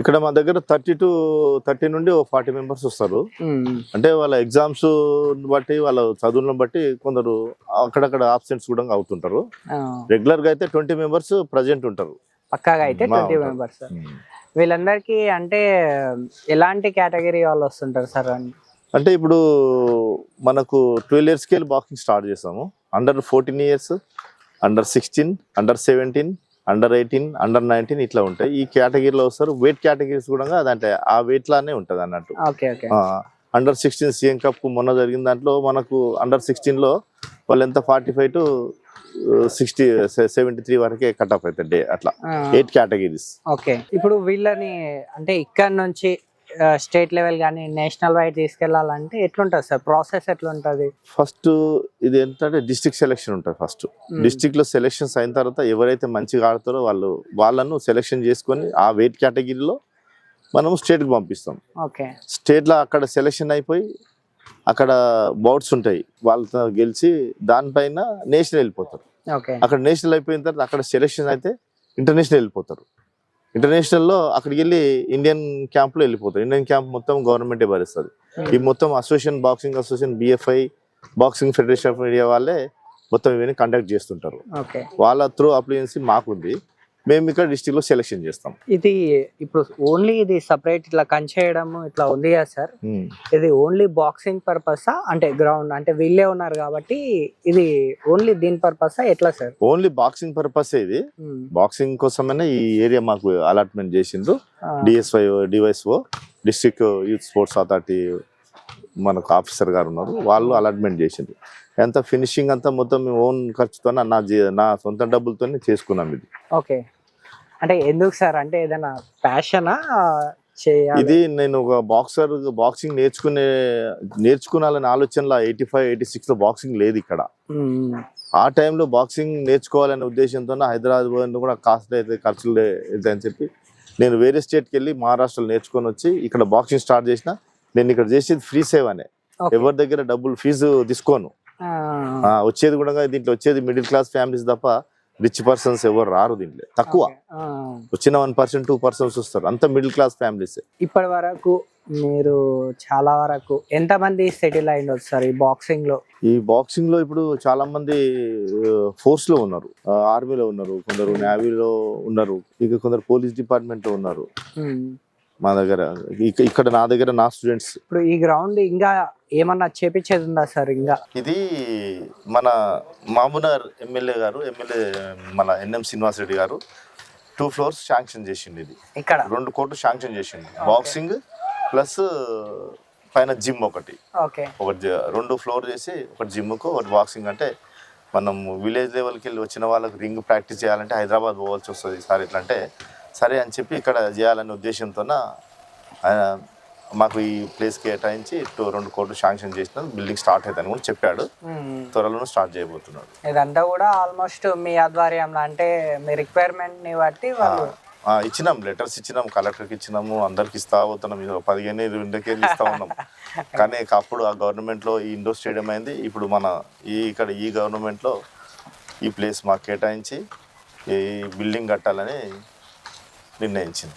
ఇక్కడ మా దగ్గర 30 నుండి 40 మెంబర్స్ వస్తారు. అంటే వాళ్ళ ఎగ్జామ్స్ బట్టి వాళ్ళ చదువులను బట్టి కొందరు అక్కడక్కడ ఆబ్సెంట్స్ కూడా అవుతుంటారు. రెగ్యులర్ గా అయితే 20 మెంబర్స్ ప్రజెంట్ ఉంటారు. పక్కాగా అయితే 20 మెంబర్స్. వీళ్ళందరికీ అంటే ఎలాంటి కేటగిరీ వాళ్ళు వస్తుంటారు సార్? అంటే ఇప్పుడు మనకు 12 yearsకి వెళ్ళి బాక్సింగ్ స్టార్ట్ చేస్తాము. Under 14 years, under 16, under 17, under 18, under 19 ఇట్లా ఉంటాయి. ఈ కేటగిరీలో వస్తారు. వెయిట్ కేటగిరీస్ కూడా అదంటే ఆ వెయిట్ లానే ఉంటుంది అన్నట్టు. అండర్ 16 సీఎం కప్ మొన్న జరిగిన దాంట్లో మనకు అండర్ 16 లో వాళ్ళు ఎంత 45 to 60, 73 వరకే కట్ ఆఫ్ అవుతుంది డే. అట్లా 8 కేటగిరీస్. ఓకే. ఇప్పుడు వీళ్ళని అంటే ఇక్కడ నుంచి స్టేట్ లెవెల్ కానీ నేషనల్ వైడ్ తీసుకెళ్లాలంటే ఎట్లుంటది సార్ ప్రాసెస్? ఎట్లుంటది? ఫస్ట్ ఇది ఏంటంటే డిస్ట్రిక్ట్ సెలెక్షన్ ఉంటుంది. ఫస్ట్ డిస్ట్రిక్ట్ లో సెలెక్షన్స్ అయిన తర్వాత ఎవరైతే మంచిగా ఆడతారో వాళ్ళను సెలెక్షన్ చేసుకొని ఆ వెయిట్ కేటగిరీలో మనం స్టేట్ కి పంపిస్తాం. స్టేట్ లో అక్కడ సెలెక్షన్ అయిపోయి అక్కడ బౌట్స్ ఉంటాయి, వాళ్ళతో గెలిచి దానిపైన నేషనల్ వెళ్ళిపోతారు. అక్కడ నేషనల్ అయిపోయిన తర్వాత అక్కడ సెలెక్షన్ అయితే ఇంటర్నేషనల్ వెళ్ళిపోతారు. ఇంటర్నేషనల్లో అక్కడికి వెళ్ళి ఇండియన్ క్యాంప్లో వెళ్ళిపోతారు. ఇండియన్ క్యాంప్ మొత్తం గవర్నమెంటే భరిస్తుంది. ఈ మొత్తం association, boxing association, BFI, boxing federation of India వాళ్ళే మొత్తం ఇవన్నీ కండక్ట్ చేస్తుంటారు. వాళ్ళ త్రూ అప్లియన్సీ మాకుంది. మేము ఇక్కడ డిస్ట్రిక్ట్ లో సెలెక్షన్ చేస్తాం. ఇది ఇప్పుడు ఓన్లీ ఇది సపరేట్ ఇట్లా కంచేయడం ఇట్లా ఉంది కదా సార్, ఇది ఓన్లీ బాక్సింగ్ పర్పస్ అంటే గ్రౌండ్ అంటే వీళ్ళే ఉన్నారు కాబట్టి ఇది ఓన్లీ దీని పర్పస్ ఎట్లా సార్? Only boxing purpose. ఇది బాక్సింగ్ కోసమనే ఈ ఏరియా మాకు అలాట్మెంట్ చేసిండ్రు. DSO district youth sports authority మనకు ఆఫీసర్ గారు ఉన్నారు, వాళ్ళు అలాట్మెంట్ చేసిండ్రు. ఎంత ఫినిషింగ్ అంతా మొత్తం ఓన్ ఖర్చుతో నా సొంత డబ్బులతోనే చేసుకున్నాం ఇది. ఓకే. అంటే ఎందుకు సార్? అంటే ఏదైనా ప్యాషనా? ఇది నేను ఒక బాక్సర్, బాక్సింగ్ నేర్చుకున్నాలని ఆలోచనలో 85, 86 లో బాక్సింగ్ లేదు ఇక్కడ. ఆ టైంలో బాక్సింగ్ నేర్చుకోవాలనే ఉద్దేశంతో హైదరాబాద్ కూడా కాస్ట్ అయితే ఖర్చులు అయితే అని చెప్పి నేను వేరే స్టేట్కి వెళ్ళి మహారాష్ట్రలో నేర్చుకొని వచ్చి ఇక్కడ బాక్సింగ్ స్టార్ట్ చేసిన. నేను ఇక్కడ చేసేది ఫ్రీ సేవ్ అనే, ఎవరి దగ్గర డబ్బులు ఫీజు తీసుకోను. వచ్చేది కూడా దీంట్లో వచ్చేది మిడిల్ క్లాస్ ఫ్యామిలీస్ తప్ప రిచ్ పర్సన్స్ ఎవరు రారు. దీంట్లో తక్కువ వచ్చిన 1%, 2% వస్తారు, అంత మిడిల్ క్లాస్ ఫ్యామిలీస్. ఇప్పటి వరకు మీరు చాలా వరకు ఎంత మంది సెటిల్ అయ్యి వస్తారు ఈ బాక్సింగ్ లో? ఈ బాక్సింగ్ లో ఇప్పుడు చాలా మంది ఫోర్స్ లో ఉన్నారు, ఆర్మీలో ఉన్నారు, కొందరు నేవీలో ఉన్నారు, ఇక కొందరు పోలీస్ డిపార్ట్మెంట్ లో ఉన్నారు. మా దగ్గర ఇక్కడ నా దగ్గర నా స్టూడెంట్స్. ఇప్పుడు ఈ గ్రౌండ్ ఇంకా ఏమన్నా చేపించేది ఉందా సార్? ఇంకా ఇది మన మామునార్ ఎమ్మెల్యే మన NM శ్రీనివాస్ రెడ్డి గారు 2 floors శాంక్షన్ చేసిండు. ఇది ఇక్కడ 2 కోట్లు శాంక్షన్ చేసిండు. బాక్సింగ్ ప్లస్ పైన జిమ్ ఒకటి 2 floor చేసి ఒకటి జిమ్కు ఒకటి బాక్సింగ్. అంటే మనం విలేజ్ లెవెల్కి వెళ్ళి వచ్చిన వాళ్ళకి రింగ్ ప్రాక్టీస్ చేయాలంటే హైదరాబాద్ పోవాల్సి వస్తుంది సార్. ఎట్లా అంటే సరే అని చెప్పి ఇక్కడ చేయాలనే ఉద్దేశంతో మాకు ఈ ప్లేస్ కేటాయించి 2 కోట్లు శాంక్షన్ చేసిన బిల్డింగ్ స్టార్ట్ అవుతుందని కూడా చెప్పాడు. త్వరలో స్టార్ట్ చేయబోతున్నాడు. ఇదంతా కూడా ఆల్మోస్ట్ మీ ఆధ్వర్యంలో అంటే మీ రిక్వైర్మెంట్ ని బట్టి ఇచ్చినాం, లెటర్స్ ఇచ్చినాం, కలెక్టర్కి ఇచ్చినాము, అందరికి ఇస్తా పోతున్నాం. 15-20 ఇస్తా ఉన్నాం. కానీ అప్పుడు ఆ గవర్నమెంట్లో ఈ ఇండోర్ స్టేడియం అయింది. ఇప్పుడు ఇక్కడ ఈ గవర్నమెంట్లో ఈ ప్లేస్ మాకు కేటాయించి ఈ బిల్డింగ్ కట్టాలని నిర్ణయించింది.